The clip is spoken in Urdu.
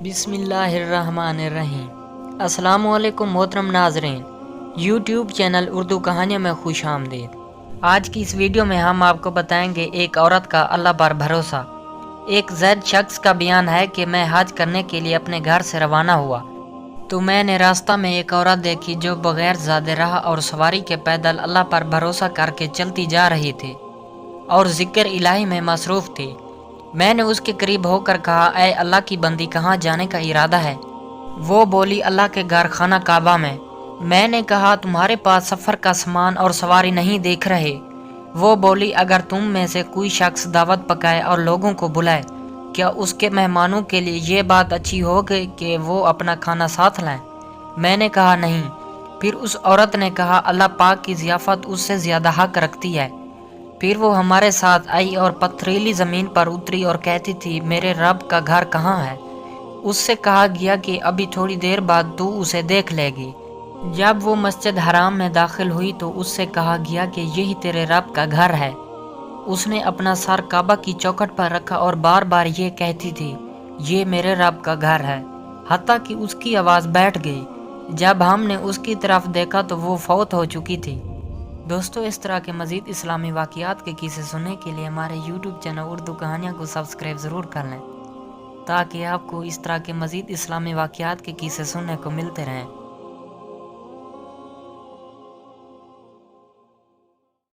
بسم اللہ الرحمن الرحیم۔ السلام علیکم محترم ناظرین، یوٹیوب چینل اردو کہانیوں میں خوش آمدید۔ آج کی اس ویڈیو میں ہم آپ کو بتائیں گے ایک عورت کا اللہ پر بھروسہ۔ ایک زید شخص کا بیان ہے کہ میں حج کرنے کے لیے اپنے گھر سے روانہ ہوا تو میں نے راستہ میں ایک عورت دیکھی جو بغیر زاد راہ اور سواری کے پیدل اللہ پر بھروسہ کر کے چلتی جا رہی تھی اور ذکر الہی میں مصروف تھی۔ میں نے اس کے قریب ہو کر کہا، اے اللہ کی بندی، کہاں جانے کا ارادہ ہے؟ وہ بولی، اللہ کے گھر خانہ کعبہ میں۔ میں نے کہا، تمہارے پاس سفر کا سامان اور سواری نہیں دیکھ رہے؟ وہ بولی، اگر تم میں سے کوئی شخص دعوت پکائے اور لوگوں کو بلائے، کیا اس کے مہمانوں کے لیے یہ بات اچھی ہوگی کہ وہ اپنا کھانا ساتھ لائیں؟ میں نے کہا، نہیں۔ پھر اس عورت نے کہا، اللہ پاک کی ضیافت اس سے زیادہ حق رکھتی ہے۔ پھر وہ ہمارے ساتھ آئی اور پتھریلی زمین پر اتری اور کہتی تھی، میرے رب کا گھر کہاں ہے؟ اس سے کہا گیا کہ ابھی تھوڑی دیر بعد تو اسے دیکھ لے گی۔ جب وہ مسجد حرام میں داخل ہوئی تو اس سے کہا گیا کہ یہی تیرے رب کا گھر ہے۔ اس نے اپنا سر کعبہ کی چوکھٹ پر رکھا اور بار بار یہ کہتی تھی، یہ میرے رب کا گھر ہے، حتیٰ کہ اس کی آواز بیٹھ گئی۔ جب ہم نے اس کی طرف دیکھا تو وہ فوت ہو چکی تھی۔ دوستو، اس طرح کے مزید اسلامی واقعات کے قصے سننے کے لیے ہمارے یوٹیوب چینل اردو کہانیاں کو سبسکرائب ضرور کر لیں تاکہ آپ کو اس طرح کے مزید اسلامی واقعات کے قصے سننے کو ملتے رہیں۔